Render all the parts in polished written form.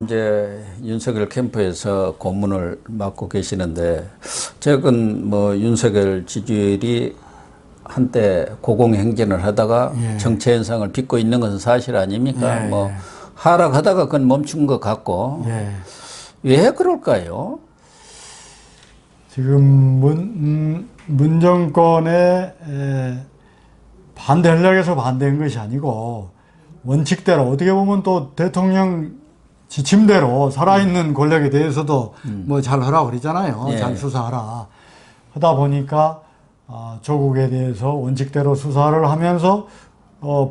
이제 윤석열 캠프에서 고문을 맡고 계시는데, 최근 뭐 윤석열 지지율이 한때 고공행진을 하다가 정체 현상을 빚고 있는 것은 사실 아닙니까? 뭐 하락하다가 그건 멈춘 것 같고, 왜 그럴까요? 지금 문 정권에 반대하려고 해서 반대한 것이 아니고 원칙대로 어떻게 보면 또 대통령 지침대로 살아있는 권력에 대해서도 뭐 잘 하라고 그러잖아요. 잘 수사하라. 하다 보니까 조국에 대해서 원칙대로 수사를 하면서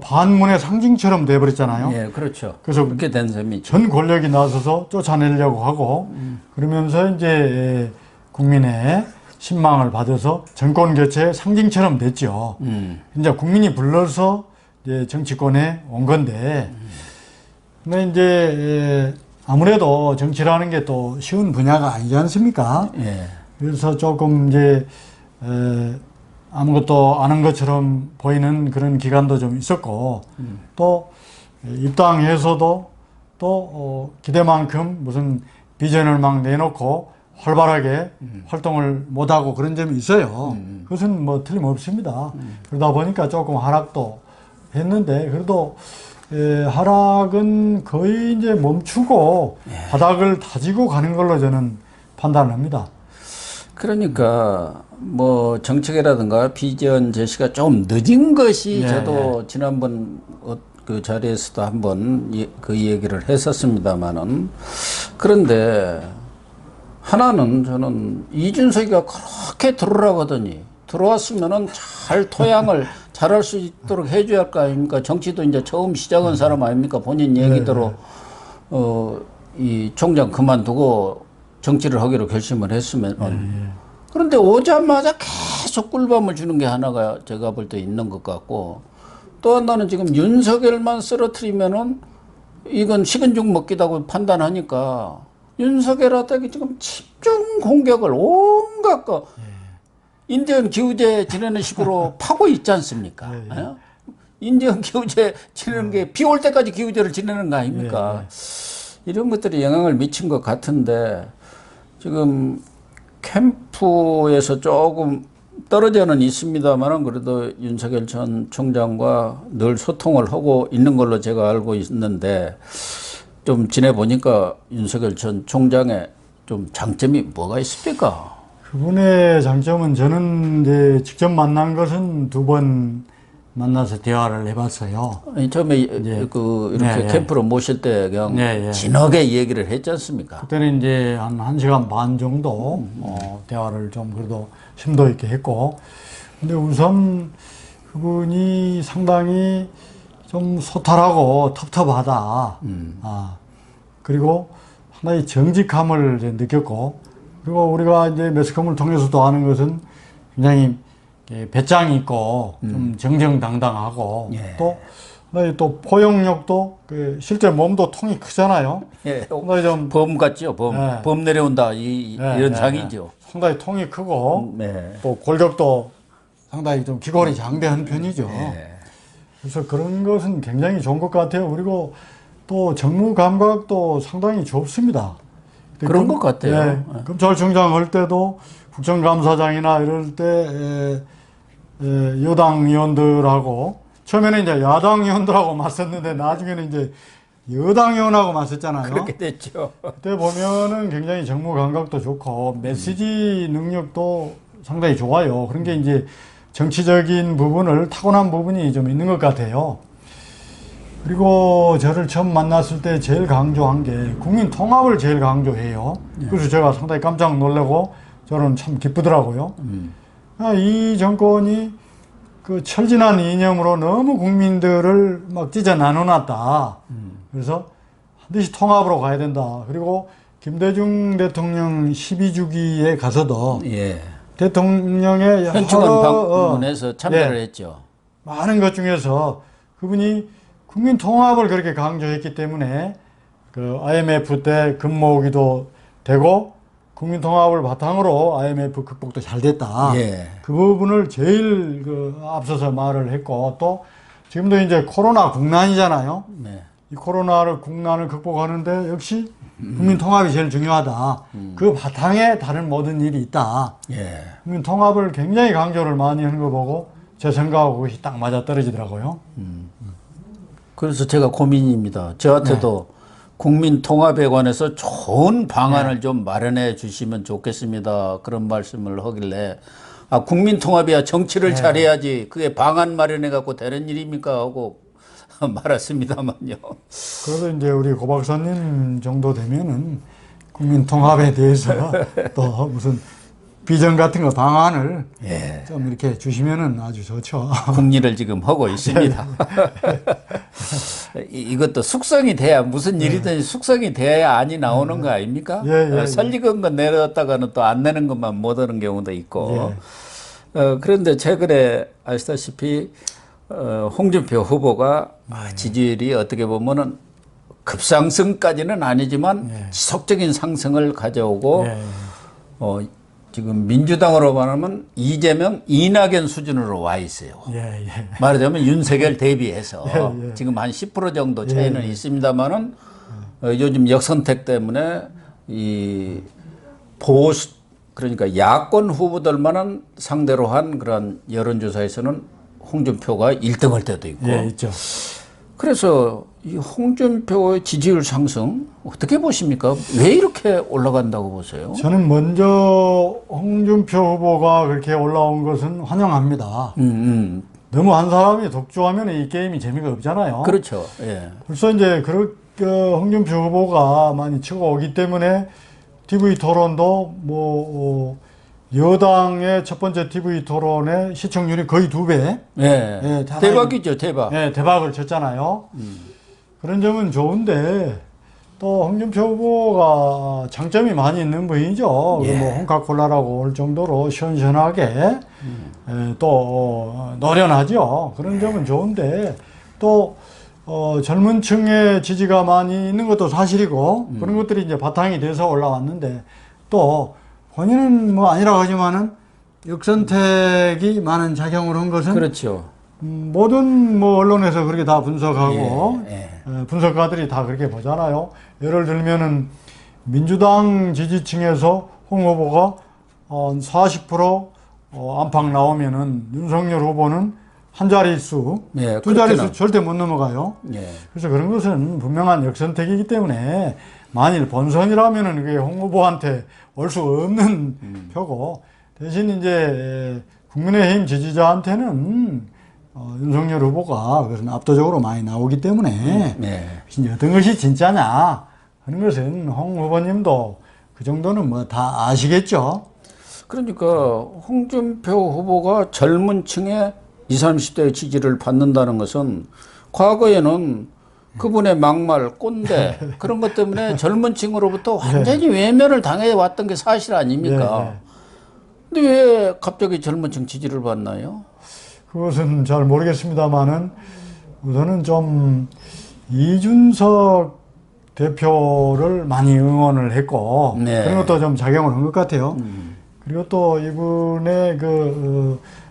반문의 상징처럼 돼버렸잖아요. 예, 그렇죠. 그래서 그렇게 된 셈이죠. 전 권력이 나서서 쫓아내려고 하고 그러면서 이제 국민의 신망을 받아서 정권 교체의 상징처럼 됐죠. 이제 국민이 불러서 이제 정치권에 온 건데, 근데 이제 아무래도 정치라는 게 또 쉬운 분야가 아니지 않습니까? 그래서 조금 이제 아무것도 아는 것처럼 보이는 그런 기간도 좀 있었고, 또 입당해서도 또 기대만큼 무슨 비전을 막 내놓고 활발하게 활동을 못하고 그런 점이 있어요. 그것은 뭐 틀림없습니다. 그러다 보니까 조금 하락도 했는데, 그래도 하락은 거의 이제 멈추고 바닥을 다지고 가는 걸로 저는 판단합니다. 그러니까 뭐 정책이라든가 비전 제시가 좀 늦은 것이 저도 지난번 그 자리에서도 한번 그 얘기를 했었습니다만은, 그런데 하나는 저는 이준석이가 그렇게 들어오라고 하더니 들어왔으면은 잘 토양을 잘할 수 있도록 해줘야 할 거 아닙니까? 정치도 이제 처음 시작한 사람 아닙니까? 본인 얘기대로 이 총장 그만두고 정치를 하기로 결심을 했으면. 그런데 오자마자 계속 꿀밤을 주는 게 하나가 제가 볼 때 있는 것 같고, 또 하나는 지금 윤석열만 쓰러뜨리면은 이건 식은 죽 먹기다고 판단하니까 윤석열한테 지금 집중 공격을 온갖 거 인디언 기후제 지내는 식으로 파고 있지 않습니까? 인디언 기후제 지내는 게 비 올 때까지 기후제를 지내는 거 아닙니까? 이런 것들이 영향을 미친 것 같은데, 지금 캠프에서 조금 떨어져는 있습니다만은 그래도 윤석열 전 총장과 늘 소통을 하고 있는 걸로 제가 알고 있는데, 좀 지내보니까 윤석열 전 총장의 좀 장점이 뭐가 있습니까? 그분의 장점은, 저는 이제 직접 만난 것은 2번 만나서 대화를 해봤어요. 아니, 처음에 이렇게 캠프로 모실 때 그냥 진하게 얘기를 했지 않습니까? 그때는 이제 한 1시간 반 정도 대화를 좀 그래도 심도 있게 했고, 근데 우선 그분이 상당히 좀 소탈하고 텁텁하다. 그리고 상당히 정직함을 이제 느꼈고, 그리고 우리가 이제 매스컴을 통해서도 아는 것은 굉장히 배짱이 있고 좀 정정당당하고 또 포용력도 실제 몸도 통이 크잖아요. 좀 범 같죠. 범 내려온다 이런 상이죠. 상당히 통이 크고 또 골격도 상당히 좀 기골이 장대한 편이죠. 그래서 그런 것은 굉장히 좋은 것 같아요. 그리고 또 정무 감각도 상당히 좁습니다. 그런 것 같아요. 검찰총장 할 때도 국정감사장이나 이럴 때 여당 의원들하고, 처음에는 이제 야당 의원들하고 맞섰는데 나중에는 이제 여당 의원하고 맞섰잖아요. 그렇게 됐죠. 그때 보면은 굉장히 정무 감각도 좋고 메시지 능력도 상당히 좋아요. 그런 게 이제 정치적인 부분을 타고난 부분이 좀 있는 것 같아요. 그리고 저를 처음 만났을 때 제일 강조한 게 국민 통합을 제일 강조해요. 그래서 제가 상당히 깜짝 놀라고 저는 참 기쁘더라고요. 이 정권이 그 철진한 이념으로 너무 국민들을 막 찢어 나눠놨다. 그래서 반드시 통합으로 가야 된다. 그리고 김대중 대통령 12주기에 가서도 대통령의 현충원 방문해서 참배를 했죠. 많은 것 중에서 그분이 국민 통합을 그렇게 강조했기 때문에 그 IMF 때 금모으기도 되고 국민 통합을 바탕으로 IMF 극복도 잘 됐다. 그 부분을 제일 앞서서 말을 했고, 또 지금도 이제 코로나 국난이잖아요. 이 코로나를 국난을 극복하는데 역시 국민 통합이 제일 중요하다. 그 바탕에 다른 모든 일이 있다. 예. 국민 통합을 굉장히 강조를 많이 하는 거 보고 제 생각하고 그것이 딱 맞아 떨어지더라고요. 그래서 제가 고민입니다. 저한테도 국민 통합에 관해서 좋은 방안을 좀 마련해 주시면 좋겠습니다. 그런 말씀을 하길래 아, 국민 통합이야 정치를 잘해야지 그게 방안 마련해 갖고 되는 일입니까 하고 말았습니다만요. 그래도 이제 우리 고 박사님 정도 되면은 국민 통합에 대해서 또 무슨 비전 같은 거 방안을 좀 이렇게 주시면은 아주 좋죠. 국리를 지금 하고 있습니다. 이것도 숙성이 돼야 무슨 일이든지 숙성이 돼야 안이 나오는 거 아닙니까? 설익은 거 내렸다가는 또 안 내는 것만 못 하는 경우도 있고. 그런데 최근에 아시다시피 홍준표 후보가 지지율이 어떻게 보면은 급상승까지는 아니지만 지속적인 상승을 가져오고 지금 민주당으로 말하면 이재명, 이낙연 수준으로 와 있어요. 말하자면 윤석열 대비해서 지금 한 10% 정도 차이는 있습니다만은 요즘 역선택 때문에 이 보수 그러니까 야권 후보들만은 상대로 한 그런 여론조사에서는 홍준표가 1등할 때도 있고. 있죠. 그래서 이 홍준표의 지지율 상승 어떻게 보십니까? 왜 이렇게 올라간다고 보세요? 저는 먼저 홍준표 후보가 그렇게 올라온 것은 환영합니다. 너무 한 사람이 독주하면 이 게임이 재미가 없잖아요. 그렇죠. 예. 벌써 이제 홍준표 후보가 많이 치고 오기 때문에 TV 토론도 여당의 첫 번째 TV 토론의 시청률이 거의 2배. 대박이죠, 대박. 대박을 쳤잖아요. 그런 점은 좋은데 또 홍준표 후보가 장점이 많이 있는 분이죠. 홍카콜라라고 올 정도로 시원시원하게 또 노련하죠. 그런 점은 좋은데 또 젊은 층의 지지가 많이 있는 것도 사실이고 그런 것들이 이제 바탕이 돼서 올라왔는데 또 본인은 아니라고 하지만은 역선택이 많은 작용을 한 것은 그렇죠. 모든 언론에서 그렇게 다 분석하고 분석가들이 다 그렇게 보잖아요. 예를 들면은 민주당 지지층에서 홍 후보가 40% 안팎 나오면은 윤석열 후보는 한 자릿수, 두 자릿수 절대 못 넘어가요. 그래서 그런 것은 분명한 역선택이기 때문에 만일 본선이라면은 그게 홍 후보한테 올 수 없는 표고 대신 이제 국민의힘 지지자한테는 윤석열 후보가 그것은 압도적으로 많이 나오기 때문에 어떤 것이 진짜냐 하는 것은 홍 후보님도 그 정도는 다 아시겠죠. 그러니까 홍준표 후보가 젊은 층의 20, 30대의 지지를 받는다는 것은 과거에는 그분의 막말, 꼰대 그런 것 때문에 젊은 층으로부터 완전히 외면을 당해왔던 게 사실 아닙니까? 근데 왜 갑자기 젊은 층 지지를 받나요? 그것은 잘 모르겠습니다만은 우선은 좀 이준석 대표를 많이 응원을 했고 그런 것도 좀 작용을 한 것 같아요. 그리고 또 이분의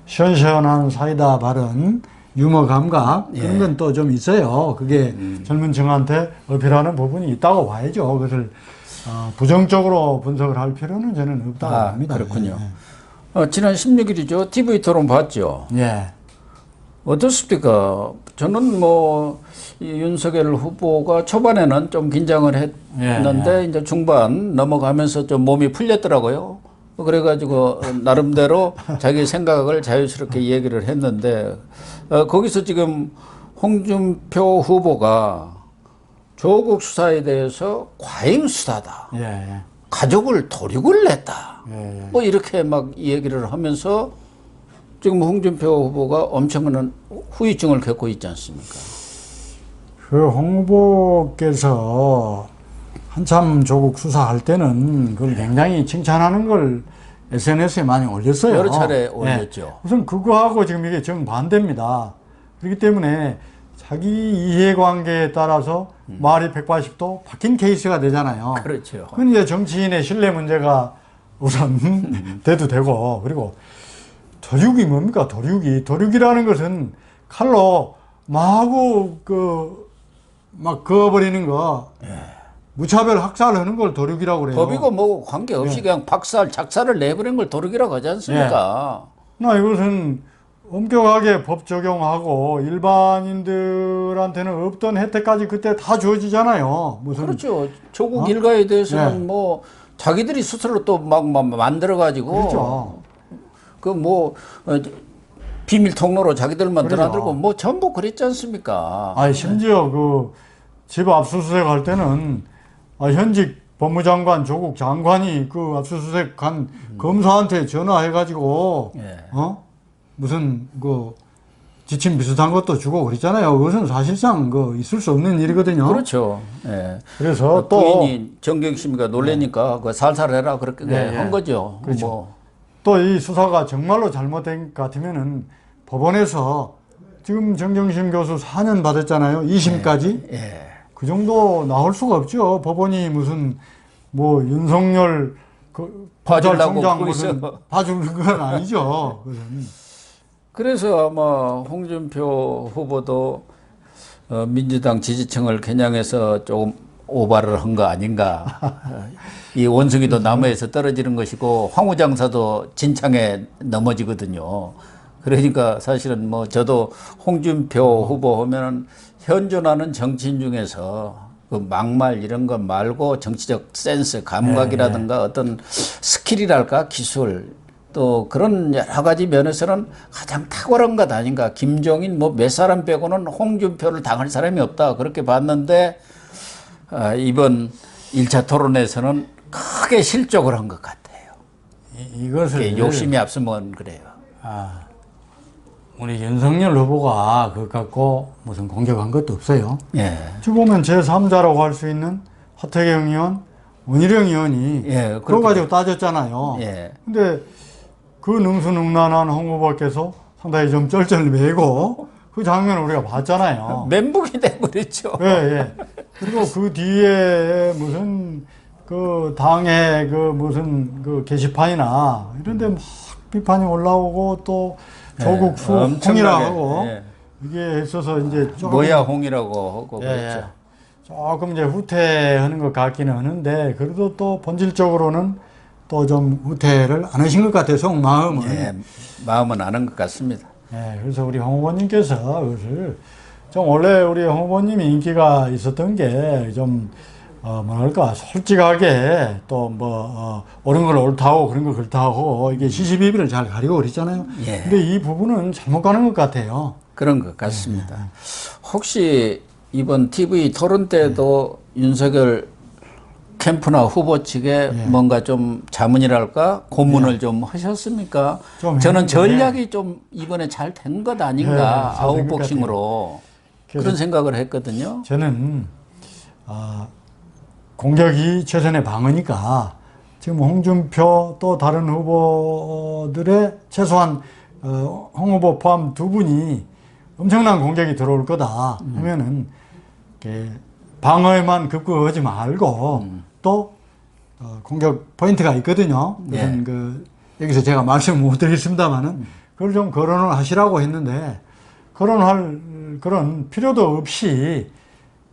시원시원한 사이다 발언, 유머 감각 그런 건 또 좀 있어요. 그게 젊은 층한테 어필하는 부분이 있다고 봐야죠. 그것을 부정적으로 분석을 할 필요는 저는 없다고 봅니다. 그렇군요. 지난 16일이죠. TV 토론 봤죠. 어떻습니까? 저는 이 윤석열 후보가 초반에는 좀 긴장을 했는데 이제 중반 넘어가면서 좀 몸이 풀렸더라고요. 그래가지고 나름대로 자기 생각을 자유스럽게 얘기를 했는데 거기서 지금 홍준표 후보가 조국 수사에 대해서 과잉 수사다. 가족을 도륙을 냈다. 이렇게 막 얘기를 하면서 지금 홍준표 후보가 엄청난 후유증을 겪고 있지 않습니까? 홍 후보께서 한참 조국 수사할 때는 그걸 굉장히 칭찬하는 걸 SNS에 많이 올렸어요. 여러 차례 올렸죠. 우선 그거하고 지금 이게 정반대입니다. 그렇기 때문에 자기 이해관계에 따라서 말이 180도 바뀐 케이스가 되잖아요. 그렇죠. 그건 이제 정치인의 신뢰 문제가 우선 돼도 되고, 그리고 도륙이 뭡니까? 도륙이라는 것은 칼로 마구 막 그어버리는 거 무차별 학살하는 걸 도륙이라고 그래요. 법이고 뭐고 관계없이 예. 그냥 박살, 작살을 내버린 걸 도륙이라고 하지 않습니까? 나 이것은 엄격하게 법 적용하고 일반인들한테는 없던 혜택까지 그때 다 주어지잖아요. 무슨 그렇죠. 조국 일가에 대해서는 예. 뭐 자기들이 스스로 또 막 만들어 가지고 그렇죠. 그 뭐 비밀 통로로 자기들만 그렇죠. 드나들고 뭐 전부 그랬지 않습니까? 아니 심지어 그 집 압수수색 할 때는 현직 법무장관 조국 장관이 그 압수수색 간 검사한테 전화해가지고 예. 무슨 그 지침 비슷한 것도 주고 그랬잖아요. 그것은 사실상 그 있을 수 없는 일이거든요. 그렇죠. 예. 그래서 또 부인이 정경심이가 놀래니까 그 살살 해라 그렇게 예, 예. 한 거죠. 그렇죠. 뭐. 또 이 수사가 정말로 잘못된 것 같으면은 법원에서 지금 정경심 교수 4년 받았잖아요. 2심까지. 예. 그 정도 나올 수가 없죠. 법원이 무슨 뭐 윤석열 그 봐주려고 검찰총장 그러고 무슨 있어. 봐주는 건 아니죠. 그것은. 그래서 아마 홍준표 후보도 민주당 지지층을 겨냥해서 조금 오바를 한 거 아닌가. 이 원숭이도 나무에서 떨어지는 것이고 황후장사도 진창에 넘어지거든요. 그러니까 사실은 뭐 저도 홍준표 후보 하면은 현존하는 정치인 중에서 그 막말 이런 거 말고 정치적 센스, 감각이라든가 어떤 스킬이랄까 기술 또 그런 여러 가지 면에서는 가장 탁월한 것 아닌가. 김종인 뭐 몇 사람 빼고는 홍준표를 당할 사람이 없다. 그렇게 봤는데 이번 1차 토론에서는 크게 실족을 한 것 같아요. 이것을 욕심이 앞서면 그래요. 우리 윤석열 후보가 그것 갖고 무슨 공격한 것도 없어요. 예. 지금 보면 제3자라고 할 수 있는 하태경 의원, 원희룡 의원이 예, 그거 가지고 따졌잖아요. 예. 근데 그 능수능란한 홍 후보께서 상당히 좀 쩔쩔매고 그 장면을 우리가 봤잖아요. 멘붕이 돼버렸죠. 예, 예. 그리고 그 뒤에 무슨 그 당의 그 무슨 그 게시판이나 이런 데 막 비판이 올라오고 또 조국 수 홍이라고 하고 이게 있어서 이제 조금 뭐야 홍이라고 하고 예, 그랬죠. 조금 이제 후퇴하는 것 같기는 하는데 그래도 또 본질적으로는 또 좀 후퇴를 안 하신 것 같아요. 속마음은. 예, 마음은 아는 것 같습니다. 예, 그래서 우리 홍 후보님께서 그것을 좀 원래 우리 홍 후보님이 인기가 있었던 게 좀 뭐랄까 솔직하게 또 뭐 옳은 걸 옳다고 그런 걸 그렇다고 이게 시시비비를 잘 가리고 그랬잖아요. 예. 근데 이 부분은 잘못 가는 것 같아요. 그런 것 같습니다. 혹시 이번 TV 토론 때도 윤석열 캠프나 후보 측에 뭔가 좀 자문이랄까 고문을 좀 하셨습니까? 좀 저는 했는데. 전략이 좀 이번에 잘 된 것 아닌가 네, 잘된것 아웃복싱으로 그런 생각을 했거든요. 저는 공격이 최선의 방어니까 지금 홍준표 또 다른 후보들의 최소한 홍 후보 포함 두 분이 엄청난 공격이 들어올 거다 하면은 이렇게 방어에만 급급하지 말고 또 공격 포인트가 있거든요. 무슨 그 여기서 제가 말씀 못 드리겠습니다만은 그걸 좀 거론을 하시라고 했는데 거론할 그런 필요도 없이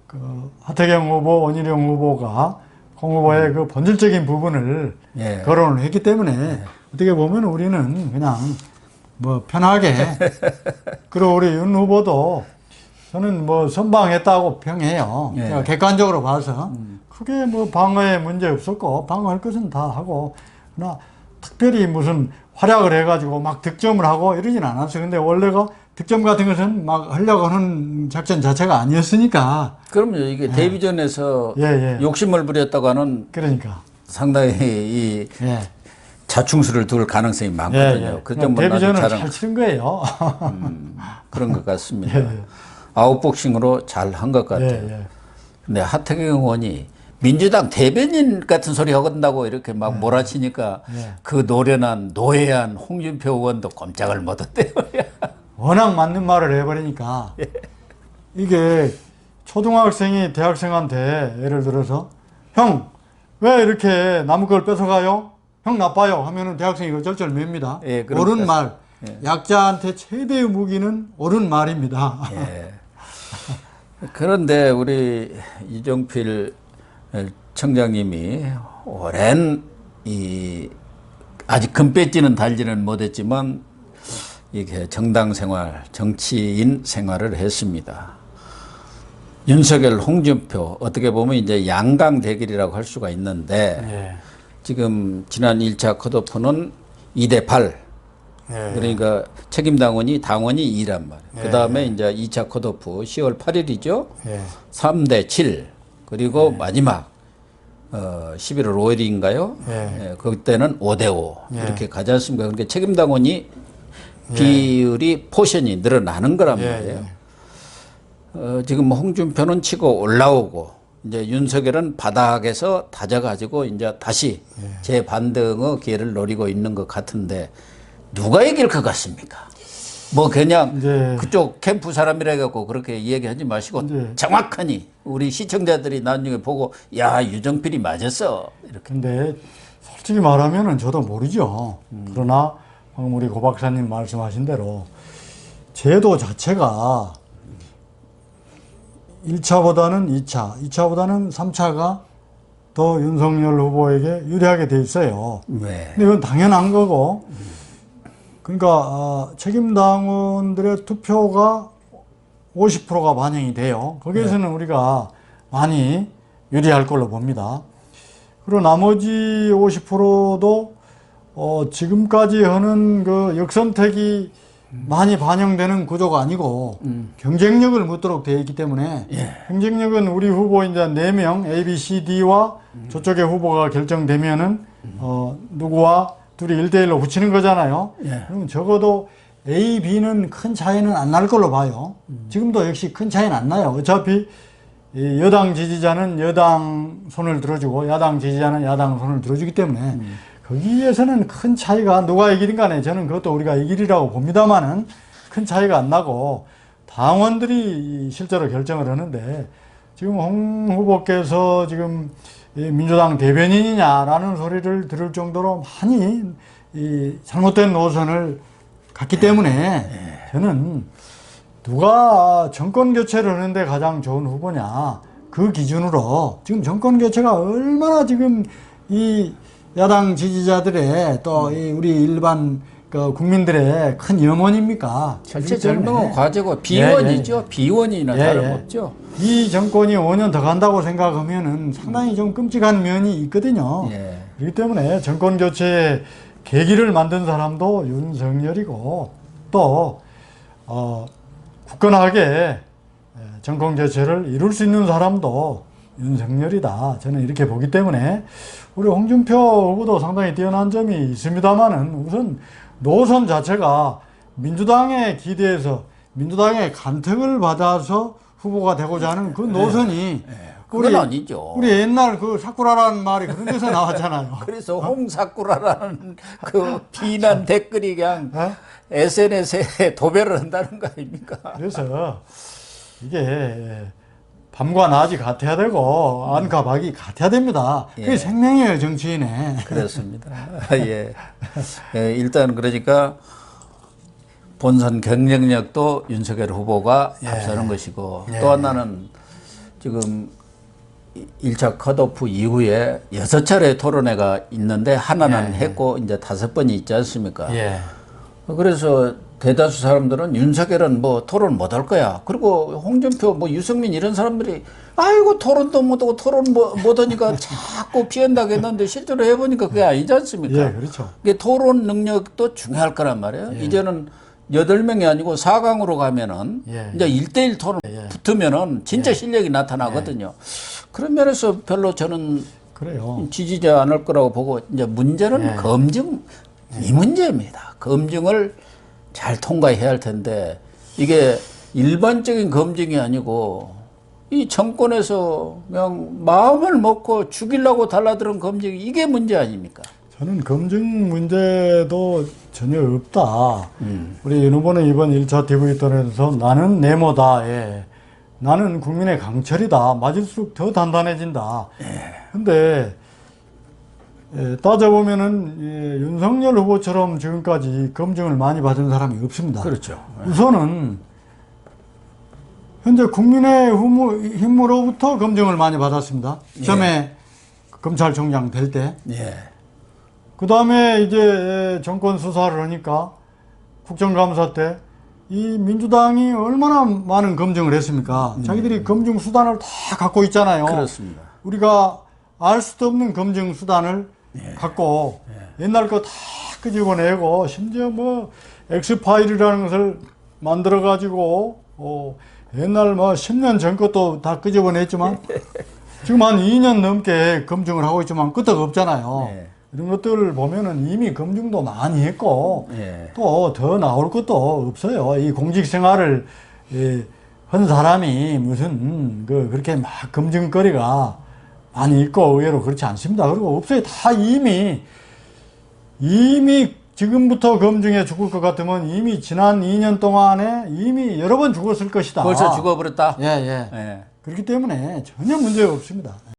그 하태경 후보, 원희룡 후보가 홍 후보의 그 본질적인 부분을 거론을 했기 때문에 어떻게 보면 우리는 그냥 뭐 편하게 그리고 우리 윤 후보도 저는 뭐 선방했다고 평해요. 제가 객관적으로 봐서 크게 뭐 방어에 문제 없었고 방어할 것은 다 하고 그러나 특별히 무슨 활약을 해가지고 막 득점을 하고 이러진 않았어요. 근데 원래가 득점 같은 것은 막 하려고 하는 작전 자체가 아니었으니까. 그럼요. 이게 데뷔전에서 욕심을 부렸다고 하는 그러니까 상당히 이 자충수를 둘 가능성이 많거든요. 그 점은 데뷔전을 잘 치른 거예요. 그런 것 같습니다. 아웃복싱으로 잘 한 것 같아요. 근데 하태경 의원이 민주당 대변인 같은 소리 하건다고 이렇게 막 몰아치니까 그 노련한 노예한 홍준표 의원도 꼼짝을 못했대요. 워낙 맞는 말을 해버리니까 이게 초등학생이 대학생한테 예를 들어서 형 왜 이렇게 남의 걸 뺏어가요? 형 나빠요 하면은 대학생이 이거 절절맵니다. 옳은 말. 약자한테 최대의 무기는 옳은 말입니다. 그런데 우리 이종필 청장님이 오랜 아직 금배지는 달지는 못했지만 이게 정당 생활, 정치인 생활을 했습니다. 윤석열, 홍준표 어떻게 보면 이제 양강 대결이라고 할 수가 있는데 예. 지금 지난 1차 컷오프는 2대8 예. 그러니까 책임당원이 당원이 2란 말이에요. 예. 그 다음에 이제 2차 컷오프 10월 8일이죠. 예. 3대7 그리고 마지막 11월 5일인가요? 예. 예, 그때는 5대5 예. 이렇게 가지 않습니까? 그러니까 책임당원이 비율이 포션이 늘어나는 거란 예. 말이에요. 지금 홍준표는 치고 올라오고 이제 윤석열은 바닥에서 다져가지고 이제 다시 재반등의 기회를 노리고 있는 것 같은데 누가 이길 것 같습니까? 뭐 그냥 이제 그쪽 캠프 사람이라 해갖고 그렇게 얘기하지 마시고 이제 정확하니 우리 시청자들이 나중에 보고 야 유정필이 맞았어 이렇게. 근데 솔직히 말하면은 저도 모르죠. 그러나 방금 우리 고 박사님 말씀하신 대로 제도 자체가 1차보다는 2차, 2차보다는 3차가 더 윤석열 후보에게 유리하게 돼 있어요. 네. 근데 이건 당연한 거고, 그러니까 책임당원들의 투표가 50%가 반영이 돼요. 거기에서는 우리가 많이 유리할 걸로 봅니다. 그리고 나머지 50%도 지금까지 하는 그 역선택이 많이 반영되는 구조가 아니고 경쟁력을 묻도록 되어 있기 때문에 경쟁력은 우리 후보 이제 4명 A, B, C, D와 저쪽의 후보가 결정되면은 누구와 둘이 1대1로 붙이는 거잖아요. 그러면 적어도 A, B는 큰 차이는 안 날 걸로 봐요. 지금도 역시 큰 차이는 안 나요. 어차피 이 여당 지지자는 여당 손을 들어주고 야당 지지자는 야당 손을 들어주기 때문에 거기에서는 큰 차이가 누가 이기든 간에 저는 그것도 우리가 이기리라고 봅니다만은 큰 차이가 안 나고 당원들이 실제로 결정을 하는데 지금 홍 후보께서 지금 민주당 대변인이냐라는 소리를 들을 정도로 많이 잘못된 노선을 갔기 때문에 저는 누가 정권 교체를 하는데 가장 좋은 후보냐 그 기준으로 지금 정권 교체가 얼마나 지금 이 야당 지지자들의 또 이 우리 일반 그 국민들의 큰 염원입니까? 실제 젊은 과제고 비원이죠. 비원이나 다름없죠. 이 정권이 5년 더 간다고 생각하면은 상당히 좀 끔찍한 면이 있거든요. 그렇기 때문에 정권 교체의 계기를 만든 사람도 윤석열이고 또 굳건하게 정권 교체를 이룰 수 있는 사람도 윤석열이다. 저는 이렇게 보기 때문에 우리 홍준표 후보도 상당히 뛰어난 점이 있습니다만은 우선 노선 자체가 민주당에 기대해서 민주당의 간택을 받아서 후보가 되고자 하는 그 노선이 그건 아니죠. 우리 옛날 그 사쿠라라는 말이 그런 데서 나왔잖아요. 그래서 홍사쿠라라는 그 비난 댓글이 그냥 SNS에 도배를 한다는 거 아닙니까? 그래서 이게 밤과 낮이 같아야 되고 안과 박이 같아야 됩니다. 그게 생명이에요, 정치인의. 그렇습니다. 예. 일단 그러니까 본선 경쟁력도 윤석열 후보가 앞서는 것이고 또 하나는 지금 1차 컷오프 이후에 6차례 토론회가 있는데 하나는 했고 이제 5번이 있지 않습니까? 그래서 대다수 사람들은 윤석열은 뭐 토론 못 할 거야. 그리고 홍준표, 뭐 유승민 이런 사람들이 아이고 토론도 못하고 토론 못 하니까 자꾸 피한다고 했는데 실제로 해보니까 그게 아니지 않습니까? 그렇죠. 이게 토론 능력도 중요할 거란 말이에요. 이제는 8명이 아니고 4강으로 가면은 이제 1대1 토론 붙으면은 진짜 실력이 나타나거든요. 그런 면에서 별로 저는 그래요. 지지지 않을 거라고 보고 이제 문제는 검증 이 문제입니다. 검증을 잘 통과해야 할 텐데 이게 일반적인 검증이 아니고 이 정권에서 그냥 마음을 먹고 죽이려고 달라드는 검증이 이게 문제 아닙니까? 저는 검증 문제도 전혀 없다. 우리 윤 후보는 이번 1차 TV 토론에서 나는 네모다. 나는 국민의 강철이다. 맞을수록 더 단단해진다. 근데 따져보면은 윤석열 후보처럼 지금까지 검증을 많이 받은 사람이 없습니다. 그렇죠. 우선은 현재 국민의힘으로부터 검증을 많이 받았습니다. 처음에 검찰총장 될 때. 예. 그 다음에 이제 정권 수사를 하니까 국정감사 때 이 민주당이 얼마나 많은 검증을 했습니까? 자기들이 검증 수단을 다 갖고 있잖아요. 그렇습니다. 우리가 알 수도 없는 검증 수단을 갖고 옛날 거 다 끄집어내고 심지어 뭐 엑스파일이라는 것을 만들어 가지고 옛날 뭐 10년 전 것도 다 끄집어냈지만 지금 한 2년 넘게 검증을 하고 있지만 끄떡 없잖아요. 네. 이런 것들을 보면은 이미 검증도 많이 했고 예. 또 더 나올 것도 없어요. 이 공직 생활을 한 사람이 무슨 그렇게 막 검증거리가 많이 있고 의외로 그렇지 않습니다. 그리고 없어요. 다 이미 지금부터 검증해 죽을 것 같으면 이미 지난 2년 동안에 이미 여러 번 죽었을 것이다. 벌써 죽어버렸다. 예. 예. 그렇기 때문에 전혀 문제가 없습니다.